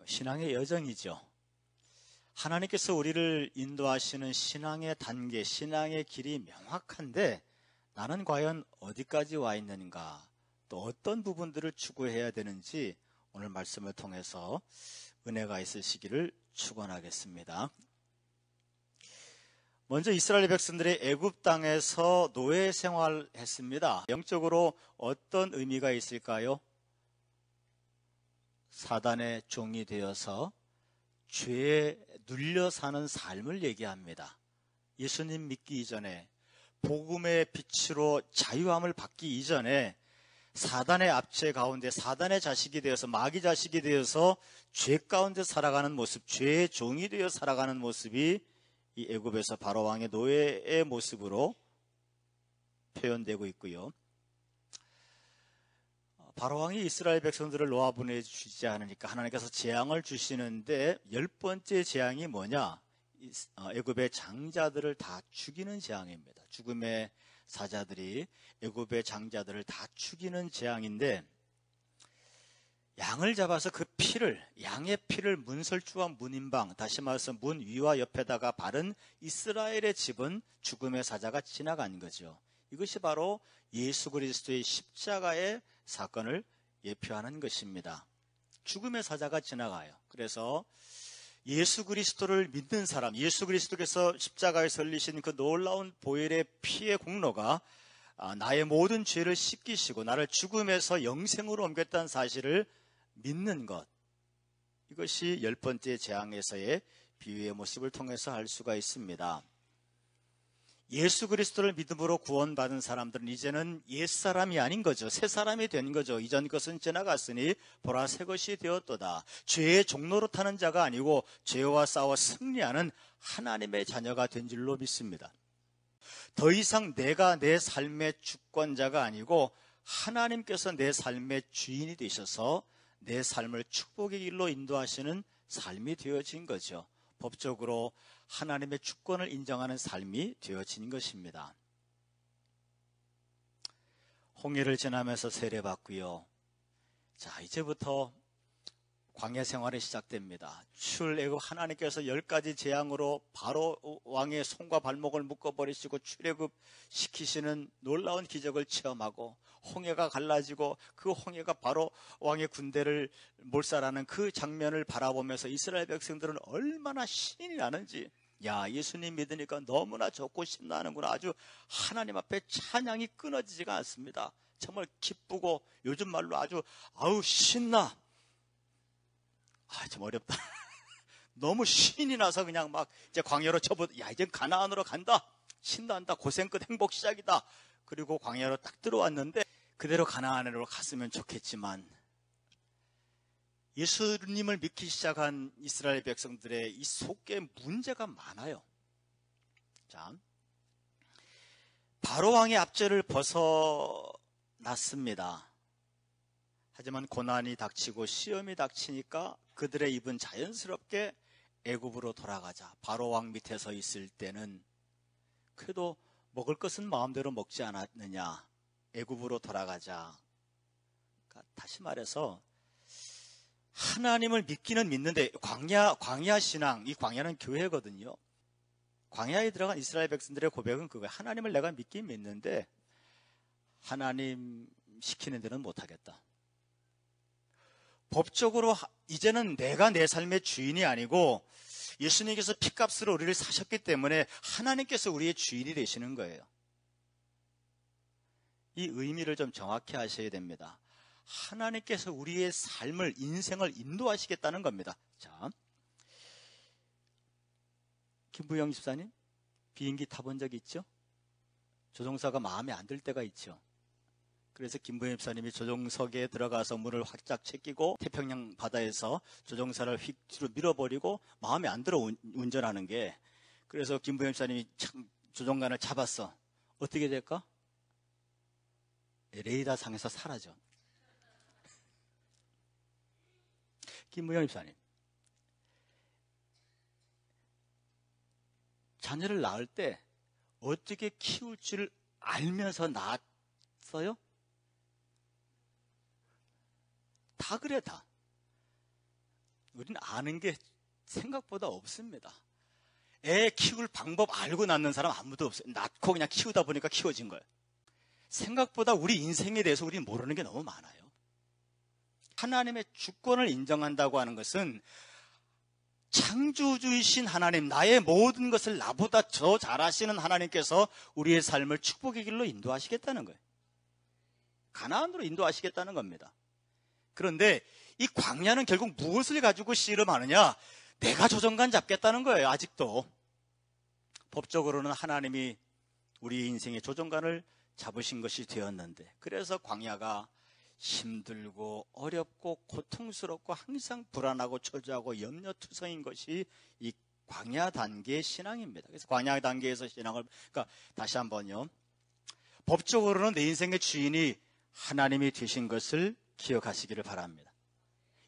신앙의 여정이죠. 하나님께서 우리를 인도하시는 신앙의 단계, 신앙의 길이 명확한데 나는 과연 어디까지 와 있는가, 또 어떤 부분들을 추구해야 되는지 오늘 말씀을 통해서 은혜가 있으시기를 축원하겠습니다. 먼저 이스라엘 백성들이 애굽 땅에서 노예 생활했습니다. 영적으로 어떤 의미가 있을까요? 사단의 종이 되어서 죄에 눌려 사는 삶을 얘기합니다. 예수님 믿기 이전에, 복음의 빛으로 자유함을 받기 이전에 사단의 압제 가운데 사단의 자식이 되어서, 마귀 자식이 되어서 죄 가운데 살아가는 모습, 죄의 종이 되어 살아가는 모습이 이 애굽에서 바로왕의 노예의 모습으로 표현되고 있고요. 바로왕이 이스라엘 백성들을 놓아보내주지 않으니까 하나님께서 재앙을 주시는데 10번째 재앙이 뭐냐? 애굽의 장자들을 다 죽이는 재앙입니다. 죽음의 사자들이 애굽의 장자들을 다 죽이는 재앙인데, 양을 잡아서 그 피를, 양의 피를 문설주와 문인방, 다시 말해서 문 위와 옆에다가 바른 이스라엘의 집은 죽음의 사자가 지나간 거죠. 이것이 바로 예수 그리스도의 십자가의 사건을 예표하는 것입니다. 죽음의 사자가 지나가요. 그래서 예수 그리스도를 믿는 사람, 예수 그리스도께서 십자가에 설리신 그 놀라운 보혈의 피의 공로가 나의 모든 죄를 씻기시고 나를 죽음에서 영생으로 옮겼다는 사실을 믿는 것, 이것이 10번째 재앙에서의 비유의 모습을 통해서 알 수가 있습니다. 예수 그리스도를 믿음으로 구원받은 사람들은 이제는 옛사람이 아닌 거죠. 새 사람이 된 거죠. 이전 것은 지나갔으니 보라 새 것이 되었도다. 죄의 종로로 타는 자가 아니고 죄와 싸워 승리하는 하나님의 자녀가 된 줄로 믿습니다. 더 이상 내가 내 삶의 주권자가 아니고 하나님께서 내 삶의 주인이 되셔서 내 삶을 축복의 길로 인도하시는 삶이 되어진 거죠. 법적으로 하나님의 주권을 인정하는 삶이 되어진 것입니다. 홍해를 지나면서 세례받고요. 자, 이제부터 광야 생활이 시작됩니다. 출애굽, 하나님께서 10가지 재앙으로 바로 왕의 손과 발목을 묶어버리시고 출애굽 시키시는 놀라운 기적을 체험하고, 홍해가 갈라지고 그 홍해가 바로 왕의 군대를 몰살하는 그 장면을 바라보면서 이스라엘 백성들은 얼마나 신이 나는지, 야, 예수님 믿으니까 너무나 좋고 신나는구나. 아주 하나님 앞에 찬양이 끊어지지가 않습니다. 정말 기쁘고, 요즘 말로 아주 신나. 좀 어렵다. 너무 신이 나서 그냥 막 이제 광야로 야, 이제 가나안으로 간다. 신난다. 고생 끝 행복 시작이다. 그리고 광야로 딱 들어왔는데 그대로 가나안으로 갔으면 좋겠지만, 예수님을 믿기 시작한 이스라엘 백성들의 이 속에 문제가 많아요. 자, 바로왕의 압제를 벗어났습니다. 하지만 고난이 닥치고 시험이 닥치니까 그들의 입은 자연스럽게 애굽으로 돌아가자. 바로왕 밑에서 있을 때는 그래도 먹을 것은 마음대로 먹지 않았느냐. 애굽으로 돌아가자. 그러니까 다시 말해서 하나님을 믿기는 믿는데, 광야 신앙, 이 광야는 교회거든요. 광야에 들어간 이스라엘 백성들의 고백은 그거예요. 하나님을 내가 믿긴 믿는데 하나님 시키는 데는 못하겠다. 법적으로 이제는 내가 내 삶의 주인이 아니고 예수님께서 피값으로 우리를 사셨기 때문에 하나님께서 우리의 주인이 되시는 거예요. 이 의미를 좀 정확히 하셔야 됩니다. 하나님께서 우리의 삶을, 인생을 인도하시겠다는 겁니다. 자, 김부영 집사님, 비행기 타본 적 있죠? 조종사가 마음에 안 들 때가 있죠. 그래서 김부영 집사님이 조종석에 들어가서 문을 활짝 제끼고 태평양 바다에서 조종사를 휙 뒤로 밀어버리고 마음에 안 들어 운전하는 게. 그래서 김부영 집사님이 참 조종관을 잡았어. 어떻게 될까? 레이더 상에서 사라져. 김부영 집사님, 자녀를 낳을 때 어떻게 키울지를 알면서 낳았어요? 다 그래, 다. 우리는 아는 게 생각보다 없습니다. 애 키울 방법 알고 낳는 사람 아무도 없어요. 낳고 그냥 키우다 보니까 키워진 거예요. 생각보다 우리 인생에 대해서 우리는 모르는 게 너무 많아요. 하나님의 주권을 인정한다고 하는 것은 창조주이신 하나님, 나의 모든 것을 나보다 더 잘하시는 하나님께서 우리의 삶을 축복의 길로 인도하시겠다는 거예요. 가나안으로 인도하시겠다는 겁니다. 그런데 이 광야는 결국 무엇을 가지고 씨름하느냐? 내가 조정관 잡겠다는 거예요. 아직도 법적으로는 하나님이 우리 인생의 조정관을 잡으신 것이 되었는데, 그래서 광야가 힘들고 어렵고 고통스럽고 항상 불안하고 초조하고 염려투성인 것이 이 광야 단계의 신앙입니다. 그래서 광야 단계에서 신앙을, 그러니까 다시 한번요, 법적으로는 내 인생의 주인이 하나님이 되신 것을 기억하시기를 바랍니다.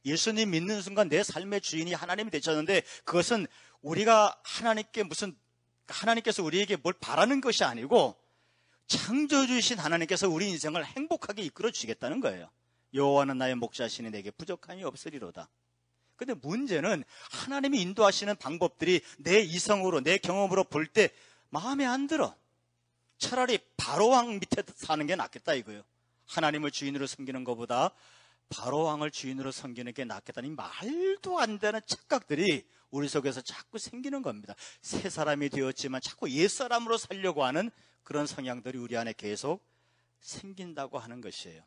예수님 믿는 순간 내 삶의 주인이 하나님이 되셨는데, 그것은 우리가 하나님께서 우리에게 뭘 바라는 것이 아니고 창조주이신 하나님께서 우리 인생을 행복하게 이끌어 주시겠다는 거예요. 여호와는 나의 목자시니 내게 부족함이 없으리로다. 근데 문제는 하나님이 인도하시는 방법들이 내 이성으로, 내 경험으로 볼 때 마음에 안 들어. 차라리 바로왕 밑에 사는 게 낫겠다 이거예요. 하나님을 주인으로 섬기는 것보다 바로왕을 주인으로 섬기는 게 낫겠다니 말도 안 되는 착각들이 우리 속에서 자꾸 생기는 겁니다. 새 사람이 되었지만 자꾸 옛사람으로 살려고 하는 그런 성향들이 우리 안에 계속 생긴다고 하는 것이에요.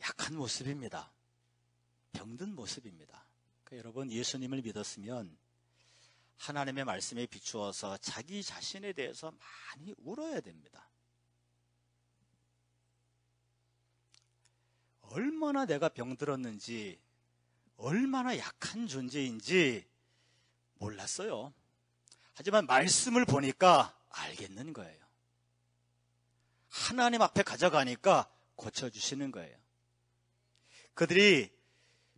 약한 모습입니다. 병든 모습입니다. 그러니까 여러분, 예수님을 믿었으면 하나님의 말씀에 비추어서 자기 자신에 대해서 많이 울어야 됩니다. 얼마나 내가 병들었는지, 얼마나 약한 존재인지 몰랐어요. 하지만 말씀을 보니까 알겠는 거예요. 하나님 앞에 가져가니까 고쳐주시는 거예요. 그들이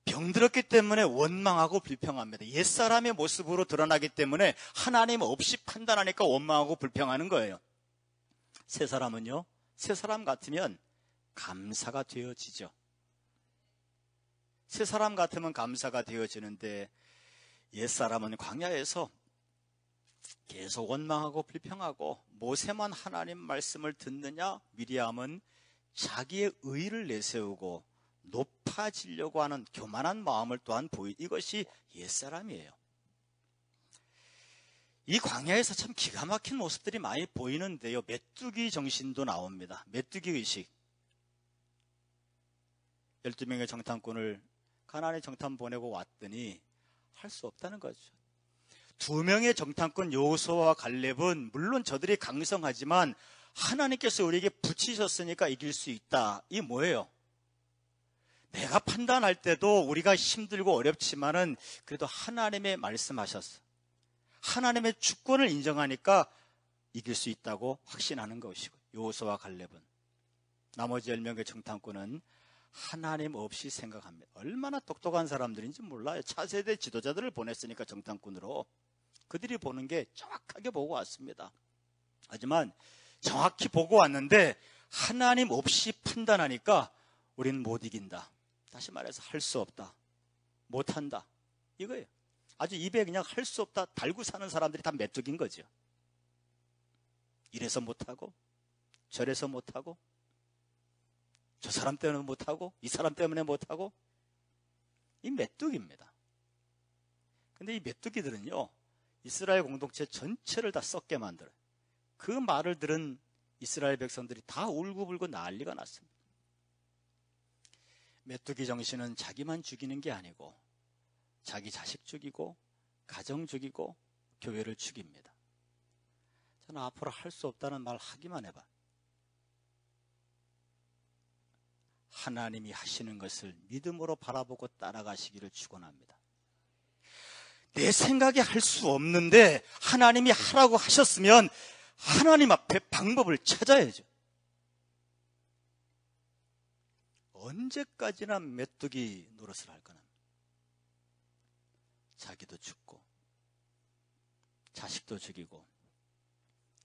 병들었기 때문에 원망하고 불평합니다. 옛사람의 모습으로 드러나기 때문에 하나님 없이 판단하니까 원망하고 불평하는 거예요. 새 사람은요, 새 사람 같으면 감사가 되어지죠. 새 사람 같으면 감사가 되어지는데, 옛사람은 광야에서 계속 원망하고 불평하고, 모세만 하나님 말씀을 듣느냐? 미리암은 자기의 의를 내세우고 높아지려고 하는 교만한 마음을 또한 이것이 옛사람이에요. 이 광야에서 참 기가 막힌 모습들이 많이 보이는데요, 메뚜기 정신도 나옵니다. 메뚜기 의식. 12명의 정탐꾼을 가나안에 정탐 보내고 왔더니 할 수 없다는 거죠. 2명의 정탐꾼 여호수아와 갈렙은 물론 저들이 강성하지만 하나님께서 우리에게 붙이셨으니까 이길 수 있다. 이게 뭐예요? 내가 판단할 때도 우리가 힘들고 어렵지만은 그래도 하나님의 말씀하셨어. 하나님의 주권을 인정하니까 이길 수 있다고 확신하는 것이고, 여호수아와 갈렙은. 나머지 10명의 정탐꾼은 하나님 없이 생각합니다. 얼마나 똑똑한 사람들인지 몰라요. 차세대 지도자들을 보냈으니까 정탐꾼으로. 그들이 보는 게 정확하게 보고 왔습니다. 하지만 정확히 보고 왔는데 하나님 없이 판단하니까 우리는 못 이긴다. 다시 말해서 할 수 없다. 못한다. 이거예요. 아주 입에 그냥 할 수 없다 달고 사는 사람들이 다 메뚜기인 거죠. 이래서 못하고, 저래서 못하고, 저 사람 때문에 못하고, 이 사람 때문에 못하고, 이 메뚜기입니다. 근데 이 메뚜기들은요, 이스라엘 공동체 전체를 다 썩게 만들어요. 그 말을 들은 이스라엘 백성들이 다 울고불고 난리가 났습니다. 메뚜기 정신은 자기만 죽이는 게 아니고 자기 자식 죽이고 가정 죽이고 교회를 죽입니다. 저는 앞으로 할 수 없다는 말 하기만 해봐. 하나님이 하시는 것을 믿음으로 바라보고 따라가시기를 축원합니다. 내 생각에 할 수 없는데 하나님이 하라고 하셨으면 하나님 앞에 방법을 찾아야죠. 언제까지나 메뚜기 노릇을 할 거나. 자기도 죽고 자식도 죽이고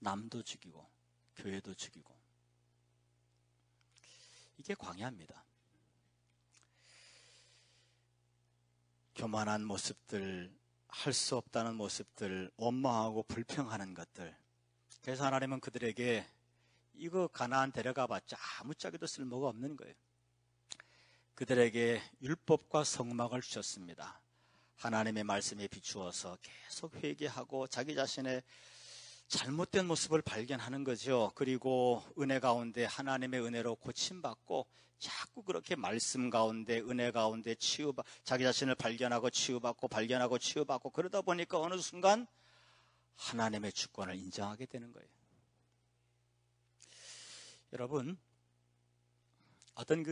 남도 죽이고 교회도 죽이고. 이게 광야입니다. 교만한 모습들, 할 수 없다는 모습들, 원망하고 불평하는 것들. 그래서 하나님은 그들에게 이거 가나안 데려가 봤자 아무짝에도 쓸모가 없는 거예요. 그들에게 율법과 성막을 주셨습니다. 하나님의 말씀에 비추어서 계속 회개하고 자기 자신의 잘못된 모습을 발견하는 거죠. 그리고 은혜 가운데 하나님의 은혜로 고침받고 자꾸 그렇게 말씀 가운데 은혜 가운데 자기 자신을 발견하고 치유받고 그러다 보니까 어느 순간 하나님의 주권을 인정하게 되는 거예요. 여러분, 어떤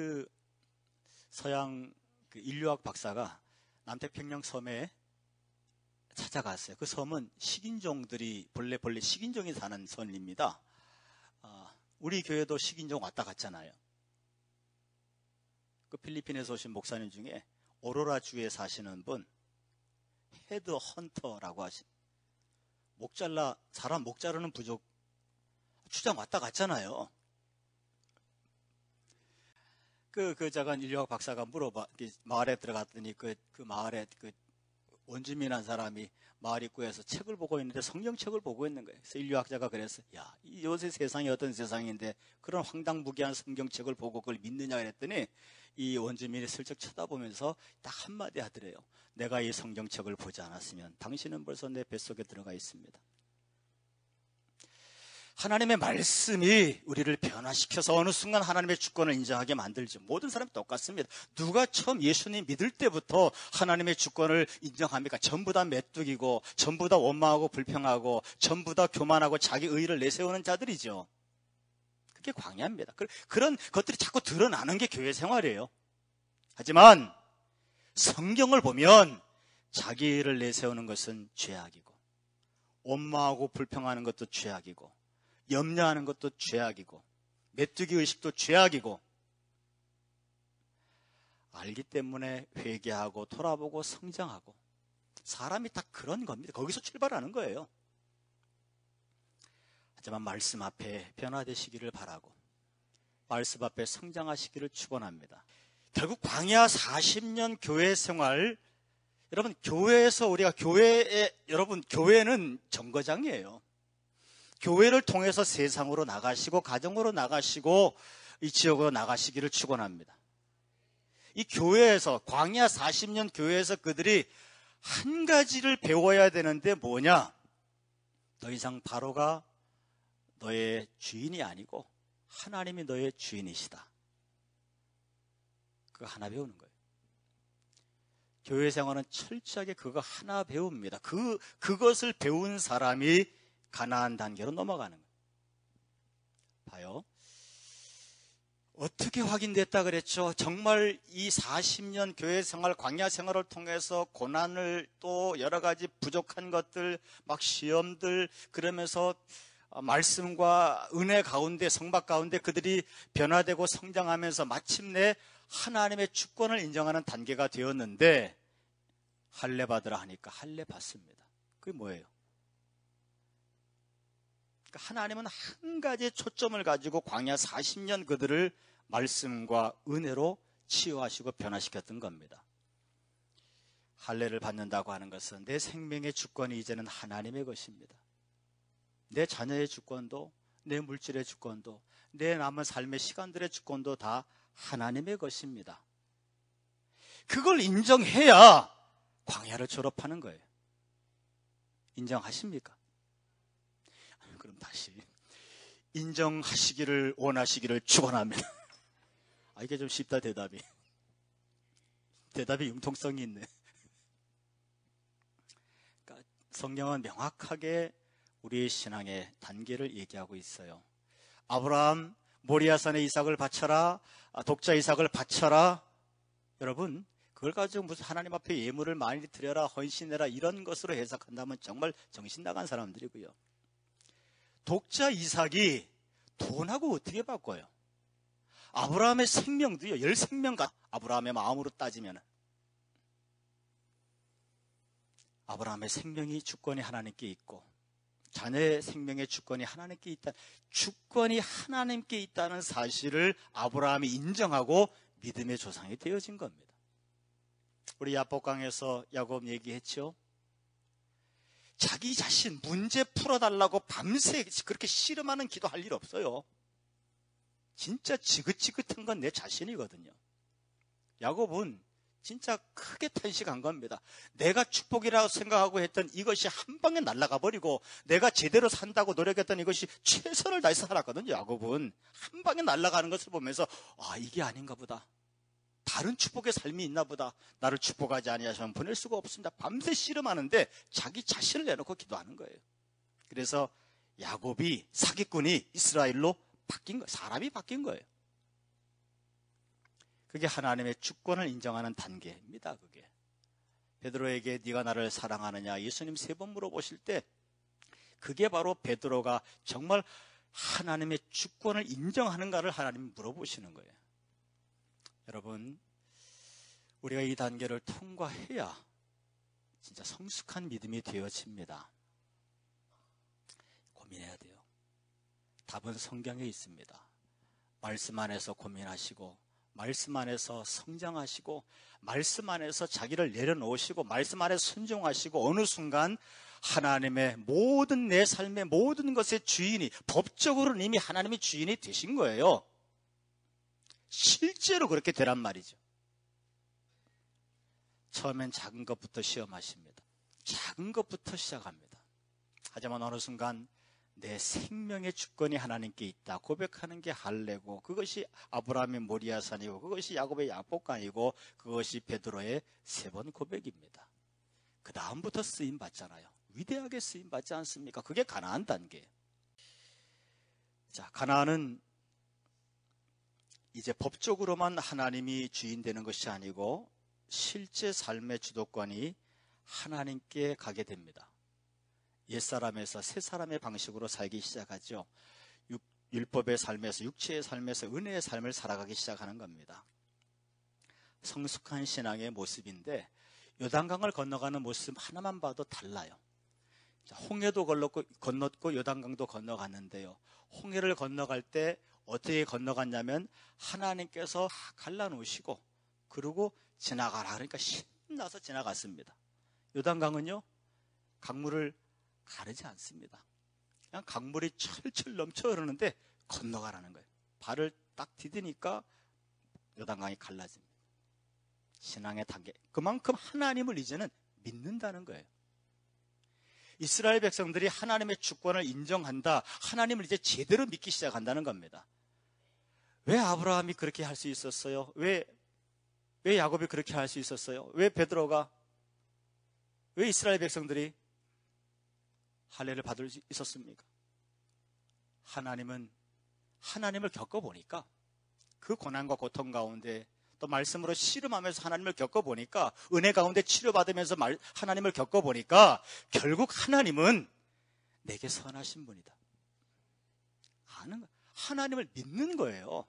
서양 인류학 박사가 남태평양 섬에 찾아갔어요. 그 섬은 식인종들이 본래 식인종이 사는 섬입니다. 우리 교회도 식인종 왔다 갔잖아요. 그 필리핀에서 오신 목사님 중에 오로라 주에 사시는 분, 헤드 헌터라고 사람 목 자르는 부족 출장 왔다 갔잖아요. 자간 인류학 박사가 마을에 들어갔더니 그 마을에 원주민 한 사람이 마을 입구에서 책을 보고 있는데 성경책을 보고 있는 거예요. 그래서 인류학자가 그랬어요. 야, 요새 세상이 어떤 세상인데 그런 황당무계한 성경책을 보고 그걸 믿느냐 그랬더니 이 원주민이 슬쩍 쳐다보면서 딱 한마디 하더래요. 내가 이 성경책을 보지 않았으면 당신은 벌써 내 뱃속에 들어가 있습니다. 하나님의 말씀이 우리를 변화시켜서 어느 순간 하나님의 주권을 인정하게 만들죠. 모든 사람이 똑같습니다. 누가 처음 예수님 믿을 때부터 하나님의 주권을 인정합니까? 전부 다 메뚜기고 전부 다 원망하고 불평하고 전부 다 교만하고 자기 의의를 내세우는 자들이죠. 그게 광야입니다. 그런 것들이 자꾸 드러나는 게 교회 생활이에요. 하지만 성경을 보면 자기 의의를 내세우는 것은 죄악이고 원망하고 불평하는 것도 죄악이고 염려하는 것도 죄악이고 메뚜기 의식도 죄악이고 알기 때문에 회개하고 돌아보고 성장하고 사람이 다 그런 겁니다. 거기서 출발하는 거예요. 하지만 말씀 앞에 변화되시기를 바라고 말씀 앞에 성장하시기를 축원합니다. 결국 광야 40년 교회 생활, 여러분 교회에서 우리가 교회는 정거장이에요. 교회를 통해서 세상으로 나가시고 가정으로 나가시고 이 지역으로 나가시기를 축원합니다. 이 교회에서 광야 40년 교회에서 그들이 한 가지를 배워야 되는데 뭐냐? 더 이상 바로가 너의 주인이 아니고 하나님이 너의 주인이시다. 그거 하나 배우는 거예요. 교회 생활은 철저하게 그거 하나 배웁니다. 그것을 배운 사람이 가나안 단계로 넘어가는 거예요. 봐요. 어떻게 확인됐다 그랬죠? 정말 이 40년 교회 생활, 광야 생활을 통해서 고난을 또 여러 가지 부족한 것들, 막 시험들, 그러면서 말씀과 은혜 가운데, 성막 가운데 그들이 변화되고 성장하면서 마침내 하나님의 주권을 인정하는 단계가 되었는데 할례 받으라 하니까 할례 받습니다. 그게 뭐예요? 하나님은 한 가지의 초점을 가지고 광야 40년 그들을 말씀과 은혜로 치유하시고 변화시켰던 겁니다. 할례를 받는다고 하는 것은 내 생명의 주권이 이제는 하나님의 것입니다. 내 자녀의 주권도, 내 물질의 주권도, 내 남은 삶의 시간들의 주권도 다 하나님의 것입니다. 그걸 인정해야 광야를 졸업하는 거예요. 인정하십니까? 그럼 다시 인정하시기를 원하시기를 축원합니다. 이게 좀 쉽다. 대답이 융통성이 있네. 그러니까 성경은 명확하게 우리의 신앙의 단계를 얘기하고 있어요. 아브라함 모리아산에 이삭을 바쳐라, 독자 이삭을 바쳐라. 여러분 그걸 가지고 무슨 하나님 앞에 예물을 많이 드려라, 헌신해라 이런 것으로 해석한다면 정말 정신 나간 사람들이고요. 독자 이삭이 돈하고 어떻게 바꿔요? 아브라함의 생명도요, 10생명 아브라함의 마음으로 따지면 아브라함의 생명이 주권이 하나님께 있고 자녀의 생명의 주권이 하나님께 있다. 주권이 하나님께 있다는 사실을 아브라함이 인정하고 믿음의 조상이 되어진 겁니다. 우리 야복강에서 야곱 얘기했죠. 자기 자신 문제 풀어달라고 밤새 그렇게 씨름하는 기도할 일 없어요. 진짜 지긋지긋한 건 내 자신이거든요. 야곱은 진짜 크게 탄식한 겁니다. 내가 축복이라고 생각하고 했던 이것이 한 방에 날아가 버리고 내가 제대로 산다고 노력했던 이것이 최선을 다해서 살았거든요. 야곱은 한 방에 날아가는 것을 보면서 이게 아닌가 보다. 다른 축복의 삶이 있나 보다. 나를 축복하지 아니하시면 보낼 수가 없습니다. 밤새 씨름하는데 자기 자신을 내놓고 기도하는 거예요. 그래서 야곱이 사기꾼이 이스라엘로 바뀐 거예요. 사람이 바뀐 거예요. 그게 하나님의 주권을 인정하는 단계입니다. 그게 베드로에게 네가 나를 사랑하느냐 예수님 3번 물어보실 때 그게 바로 베드로가 정말 하나님의 주권을 인정하는가를 하나님이 물어보시는 거예요. 여러분, 우리가 이 단계를 통과해야 진짜 성숙한 믿음이 되어집니다. 고민해야 돼요. 답은 성경에 있습니다. 말씀 안에서 고민하시고 말씀 안에서 성장하시고 말씀 안에서 자기를 내려놓으시고 말씀 안에서 순종하시고 어느 순간 하나님의 모든 내 삶의 모든 것의 주인이 법적으로는 이미 하나님의 주인이 되신 거예요. 실제로 그렇게 되란 말이죠. 처음엔 작은 것부터 시험하십니다. 작은 것부터 시작합니다. 하지만 어느 순간 내 생명의 주권이 하나님께 있다 고백하는 게 할례고 그것이 아브라함의 모리아산이고 그것이 야곱의 야복강이고 그것이 베드로의 3번 고백입니다. 그 다음부터 쓰임 받잖아요. 위대하게 쓰임 받지 않습니까? 그게 가나안 단계. 자, 가나안은 이제 법적으로만 하나님이 주인 되는 것이 아니고 실제 삶의 주도권이 하나님께 가게 됩니다. 옛사람에서 새사람의 방식으로 살기 시작하죠. 율법의 삶에서 육체의 삶에서 은혜의 삶을 살아가기 시작하는 겁니다. 성숙한 신앙의 모습인데 요단강을 건너가는 모습 하나만 봐도 달라요. 홍해도 건넜고 요단강도 건너갔는데요. 홍해를 건너갈 때 어떻게 건너갔냐면 하나님께서 갈라놓으시고 그리고 지나가라 그러니까 신나서 지나갔습니다. 요단강은요 강물을 가르지 않습니다. 그냥 강물이 철철 넘쳐 흐르는데 건너가라는 거예요. 발을 딱 디디니까 요단강이 갈라집니다. 신앙의 단계. 그만큼 하나님을 이제는 믿는다는 거예요. 이스라엘 백성들이 하나님의 주권을 인정한다. 하나님을 이제 제대로 믿기 시작한다는 겁니다. 왜 아브라함이 그렇게 할 수 있었어요? 왜 야곱이 그렇게 할 수 있었어요? 왜 베드로가, 왜 이스라엘 백성들이 할례를 받을 수 있었습니까? 하나님을 겪어보니까 그 고난과 고통 가운데 또 말씀으로 씨름하면서 하나님을 겪어보니까 은혜 가운데 치료받으면서 하나님을 겪어보니까 결국 하나님은 내게 선하신 분이다. 하나님을 믿는 거예요.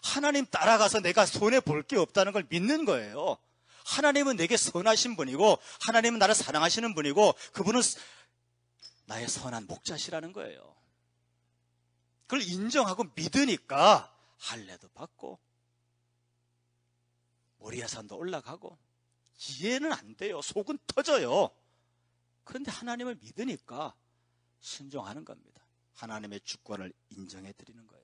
하나님 따라가서 내가 손해볼 게 없다는 걸 믿는 거예요. 하나님은 내게 선하신 분이고 하나님은 나를 사랑하시는 분이고 그분은 나의 선한 목자시라는 거예요. 그걸 인정하고 믿으니까 할례도 받고 모리아산도 올라가고 이해는 안 돼요. 속은 터져요. 그런데 하나님을 믿으니까 순종하는 겁니다. 하나님의 주권을 인정해 드리는 거예요.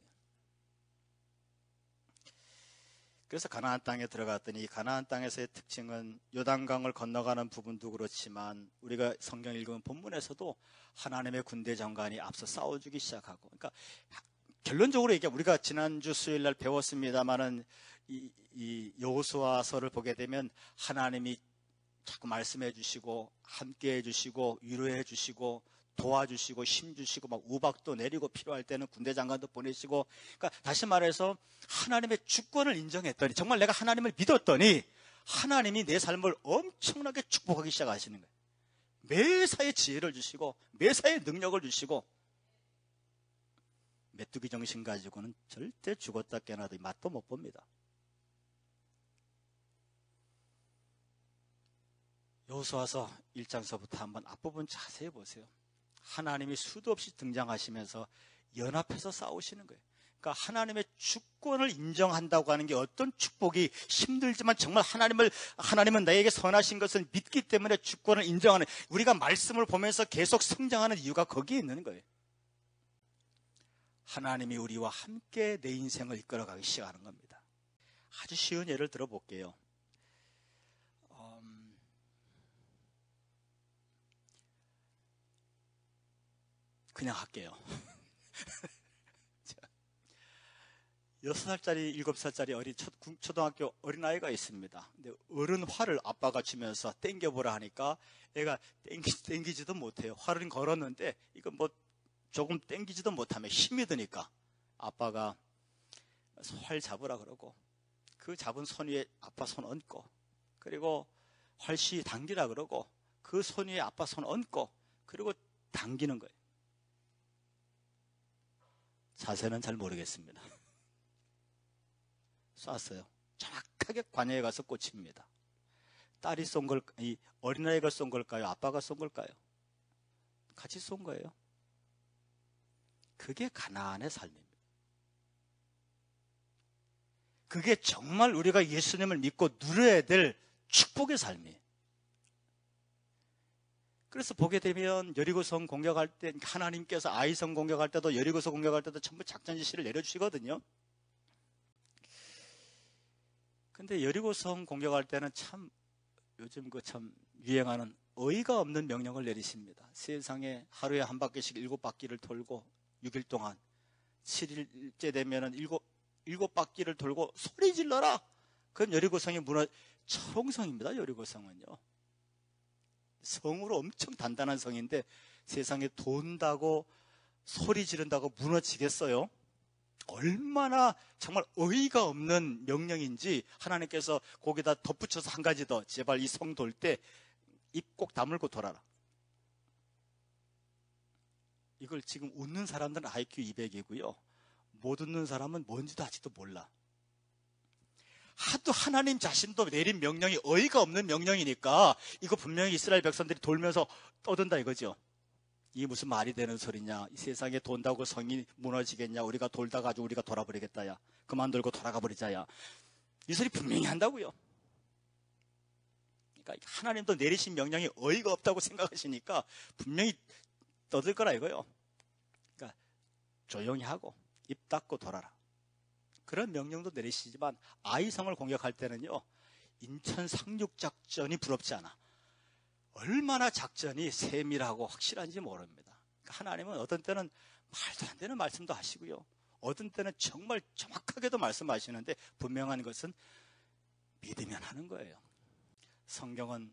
그래서 가나안 땅에 들어갔더니 이 가나안 땅에서의 특징은 요단강을 건너가는 부분도 그렇지만 우리가 성경 읽으면 본문에서도 하나님의 군대 장관이 앞서 싸워주기 시작하고, 그러니까 결론적으로 얘기하면 우리가 지난주 수요일 날 배웠습니다마는 이 여호수아서를 보게 되면 하나님이 자꾸 말씀해 주시고 함께 해 주시고 위로해 주시고 도와주시고 힘주시고 막 우박도 내리고 필요할 때는 군대 장관도 보내시고, 그러니까 다시 말해서 하나님의 주권을 인정했더니 정말 내가 하나님을 믿었더니 하나님이 내 삶을 엄청나게 축복하기 시작하시는 거예요. 매사에 지혜를 주시고 매사에 능력을 주시고 메뚜기 정신 가지고는 절대 죽었다 깨어나도 맛도 못 봅니다. 여호수아서 1장서부터 한번 앞부분 자세히 보세요. 하나님이 수도 없이 등장하시면서 연합해서 싸우시는 거예요. 그러니까 하나님의 주권을 인정한다고 하는 게 어떤 축복이 힘들지만 정말 하나님은 나에게 선하신 것을 믿기 때문에 주권을 인정하는, 우리가 말씀을 보면서 계속 성장하는 이유가 거기에 있는 거예요. 하나님이 우리와 함께 내 인생을 이끌어가기 시작하는 겁니다. 아주 쉬운 예를 들어볼게요. 그냥 할게요. 6살짜리, 7살짜리 초등학교 어린아이가 있습니다. 근데 어른 활을 아빠가 주면서 땡겨보라 하니까 애가 땡기지도 못해요. 활은 걸었는데 이거 뭐 조금 땡기지도 못하면 힘이 드니까 아빠가 활 잡으라 그러고, 그 잡은 손 위에 아빠 손 얹고, 그리고 활씨 당기라 그러고 그 손 위에 아빠 손 얹고, 그리고 당기는 거예요. 자세는 잘 모르겠습니다. 쐈어요. 정확하게 관여에 가서 꽂힙니다. 딸이 쏜 걸, 이 어린아이가 쏜 걸까요? 아빠가 쏜 걸까요? 같이 쏜 거예요. 그게 가나안의 삶입니다. 그게 정말 우리가 예수님을 믿고 누려야 될 축복의 삶이에요. 그래서 보게 되면 여리고성 공격할 때, 하나님께서 아이성 공격할 때도 여리고성 공격할 때도 전부 작전 지시를 내려주시거든요. 근데 여리고성 공격할 때는 참 요즘 참 유행하는 어이가 없는 명령을 내리십니다. 세상에 하루에 한 바퀴씩 7바퀴를 돌고 6일 동안 7일째 되면은 7바퀴를 돌고 소리 질러라. 그건 여리고성이 철옹성입니다. 여리고성은요. 성으로 엄청 단단한 성인데 세상에 돈다고 소리 지른다고 무너지겠어요? 얼마나 정말 어이가 없는 명령인지 하나님께서 거기다 덧붙여서 한 가지 더, 제발 이 성 돌 때 입 꼭 다물고 돌아라. 이걸 지금 웃는 사람들은 IQ 200이고요. 못 웃는 사람은 뭔지도 아직도 몰라. 하도 하나님 자신도 내린 명령이 어이가 없는 명령이니까 이거 분명히 이스라엘 백성들이 돌면서 떠든다 이거죠. 이게 무슨 말이 되는 소리냐. 이 세상에 돈다고 성이 무너지겠냐. 우리가 돌다 가지고 우리가 돌아버리겠다 야. 그만 돌고 돌아가 버리자 야. 이 소리 분명히 한다고요. 그러니까 하나님도 내리신 명령이 어이가 없다고 생각하시니까 분명히 떠들 거라 이거요. 그러니까 조용히 하고 입 닫고 돌아라. 그런 명령도 내리시지만 아이성을 공격할 때는요, 인천 상륙작전이 부럽지 않아. 얼마나 작전이 세밀하고 확실한지 모릅니다. 하나님은 어떤 때는 말도 안 되는 말씀도 하시고요, 어떤 때는 정말 정확하게도 말씀하시는데 분명한 것은 믿으면 하는 거예요. 성경은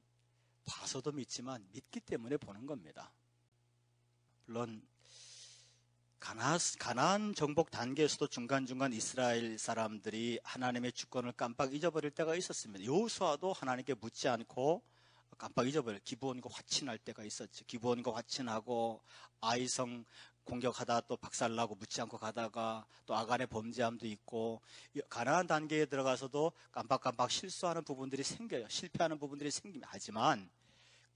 봐서도 믿지만 믿기 때문에 보는 겁니다. 물론 가나안 정복 단계에서도 중간중간 이스라엘 사람들이 하나님의 주권을 깜빡 잊어버릴 때가 있었습니다. 여호수아도 하나님께 묻지 않고 깜빡 잊어버려 기브온과 화친할 때가 있었죠. 기브온과 화친하고 아이성 공격하다 또 박살나고 묻지 않고 가다가 또 아간의 범죄함도 있고, 가나안 단계에 들어가서도 깜빡깜빡 실수하는 부분들이 생겨요. 실패하는 부분들이 생깁니다. 하지만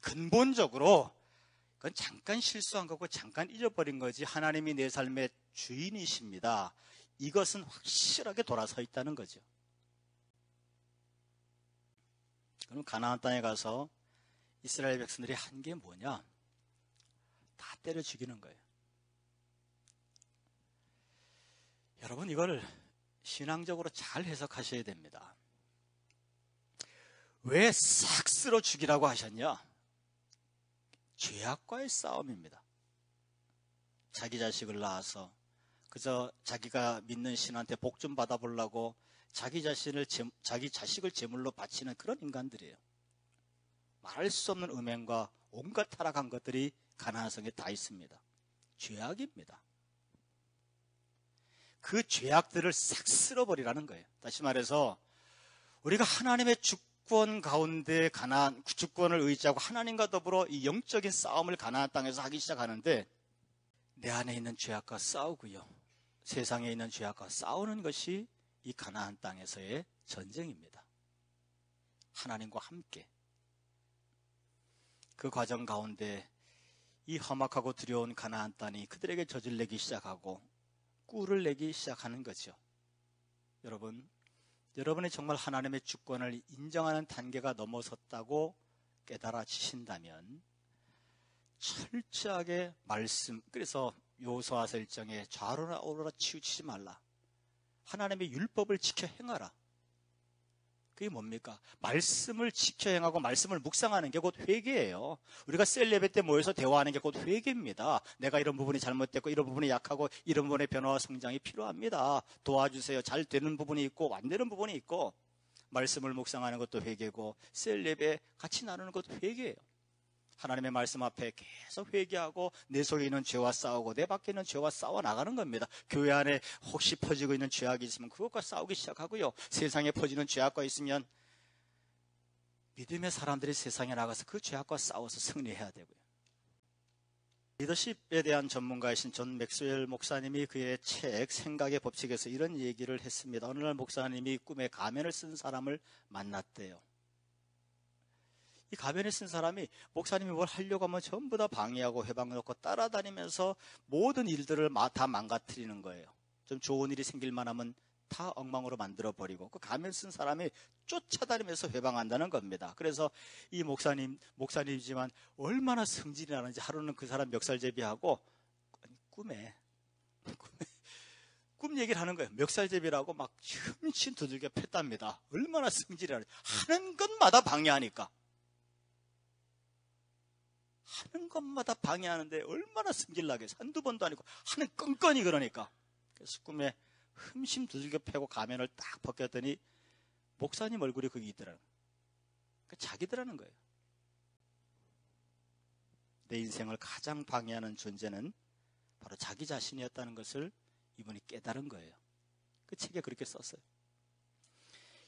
근본적으로 그건 잠깐 실수한 거고 잠깐 잊어버린 거지 하나님이 내 삶의 주인이십니다. 이것은 확실하게 돌아서 있다는 거죠. 그럼 가나안 땅에 가서 이스라엘 백성들이 한 게 뭐냐? 다 때려 죽이는 거예요. 여러분, 이걸 신앙적으로 잘 해석하셔야 됩니다. 왜 싹 쓸어 죽이라고 하셨냐? 죄악과의 싸움입니다. 자기 자식을 낳아서 그저 자기가 믿는 신한테 복 좀 받아보려고 자기 자식을 제물로 바치는 그런 인간들이에요. 말할 수 없는 음행과 온갖 타락한 것들이 가나안 성에 다 있습니다. 죄악입니다. 그 죄악들을 싹 쓸어버리라는 거예요. 다시 말해서 우리가 하나님의 주권 가운데 주권을 의지하고 하나님과 더불어 이 영적인 싸움을 가나안 땅에서 하기 시작하는데, 내 안에 있는 죄악과 싸우고요, 세상에 있는 죄악과 싸우는 것이 이 가나안 땅에서의 전쟁입니다. 하나님과 함께. 그 과정 가운데 이 험악하고 두려운 가나안 땅이 그들에게 저질내기 시작하고, 꿀을 내기 시작하는 거죠. 여러분이 정말 하나님의 주권을 인정하는 단계가 넘어섰다고 깨달아지신다면 철저하게 말씀, 그래서 여호수아서 1장에 좌로나 우로나 치우치지 말라. 하나님의 율법을 지켜 행하라. 그게 뭡니까? 말씀을 지켜 행하고 말씀을 묵상하는 게 곧 회개예요. 우리가 셀 예배 때 모여서 대화하는 게 곧 회개입니다. 내가 이런 부분이 잘못됐고 이런 부분이 약하고 이런 부분의 변화와 성장이 필요합니다. 도와주세요. 잘 되는 부분이 있고 안 되는 부분이 있고, 말씀을 묵상하는 것도 회개고 셀 예배 같이 나누는 것도 회개예요. 하나님의 말씀 앞에 계속 회개하고 내 속에 있는 죄와 싸우고 내 밖에 있는 죄와 싸워 나가는 겁니다. 교회 안에 혹시 퍼지고 있는 죄악이 있으면 그것과 싸우기 시작하고요. 세상에 퍼지는 죄악과 있으면 믿음의 사람들이 세상에 나가서 그 죄악과 싸워서 승리해야 되고요. 리더십에 대한 전문가이신 존 맥스웰 목사님이 그의 책 생각의 법칙에서 이런 얘기를 했습니다. 어느 날 목사님이 꿈에 가면을 쓴 사람을 만났대요. 이 가면을 쓴 사람이 목사님이 뭘 하려고 하면 전부 다 방해하고 회방놓고 따라다니면서 모든 일들을 다 망가뜨리는 거예요. 좀 좋은 일이 생길만 하면 다 엉망으로 만들어버리고, 그 가면 쓴 사람이 쫓아다니면서 회방한다는 겁니다. 그래서 이 목사님이지만 얼마나 성질이 나는지 하루는 그 사람 멱살제비하고 꿈에 꿈 얘기를 하는 거예요. 멱살제비라고 막 흠씬 두들겨 팼답니다. 얼마나 성질이 나는지. 하는 것마다 방해하니까. 하는 것마다 방해하는데 얼마나 승질나겠어. 한두 번도 아니고 하는 건건이 그러니까. 그래서 꿈에 흠심 두들겨 패고 가면을 딱 벗겼더니 목사님 얼굴이 거기 있더라고요. 자기들하는 거예요. 내 인생을 가장 방해하는 존재는 바로 자기 자신이었다는 것을 이분이 깨달은 거예요. 그 책에 그렇게 썼어요.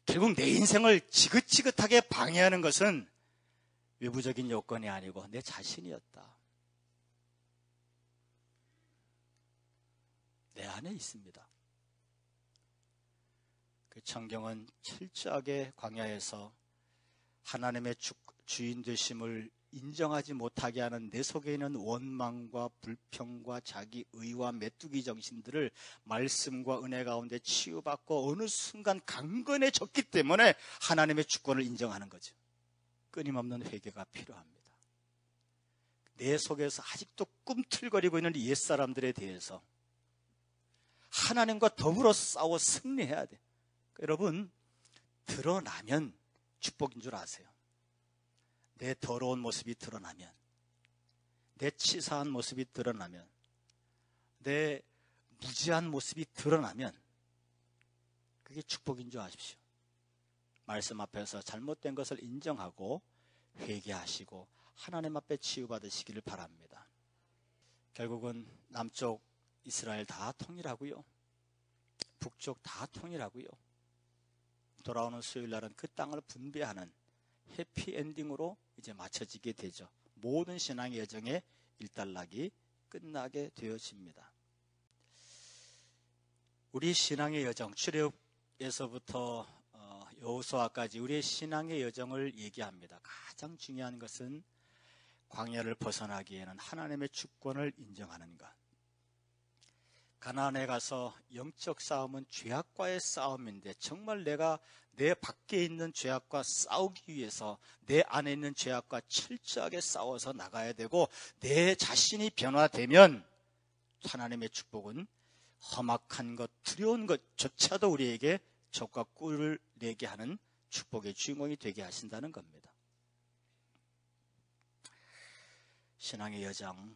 결국 내 인생을 지긋지긋하게 방해하는 것은 외부적인 요건이 아니고 내 자신이었다. 내 안에 있습니다. 그 성경은 철저하게 광야에서 하나님의 주인 되심을 인정하지 못하게 하는 내 속에 있는 원망과 불평과 자기의와 메뚜기 정신들을 말씀과 은혜 가운데 치유받고 어느 순간 강건해졌기 때문에 하나님의 주권을 인정하는 거죠. 끊임없는 회개가 필요합니다. 내 속에서 아직도 꿈틀거리고 있는 옛사람들에 대해서 하나님과 더불어 싸워 승리해야 돼. 여러분, 드러나면 축복인 줄 아세요. 내 더러운 모습이 드러나면, 내 치사한 모습이 드러나면, 내 무지한 모습이 드러나면 그게 축복인 줄 아십시오. 말씀 앞에서 잘못된 것을 인정하고 회개하시고 하나님 앞에 치유받으시기를 바랍니다. 결국은 남쪽 이스라엘 다 통일하고요, 북쪽 다 통일하고요, 돌아오는 수요일 날은 그 땅을 분배하는 해피엔딩으로 이제 마쳐지게 되죠. 모든 신앙의 여정의 일단락이 끝나게 되어집니다. 우리 신앙의 여정, 출애굽에서부터 여호수아까지 우리의 신앙의 여정을 얘기합니다. 가장 중요한 것은 광야를 벗어나기에는 하나님의 주권을 인정하는 것. 가나안에 가서 영적 싸움은 죄악과의 싸움인데 정말 내가 내 밖에 있는 죄악과 싸우기 위해서 내 안에 있는 죄악과 철저하게 싸워서 나가야 되고, 내 자신이 변화되면 하나님의 축복은 험악한 것, 두려운 것조차도 우리에게 적과 꿀을 내게 하는 축복의 주인공이 되게 하신다는 겁니다. 신앙의 여정,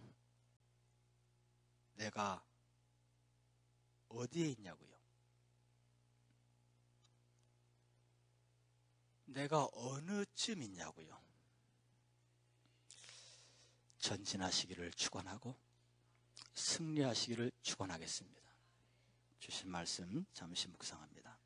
내가 어디에 있냐고요? 내가 어느쯤 있냐고요? 전진하시기를 축원하고 승리하시기를 축원하겠습니다. 주신 말씀 잠시 묵상합니다.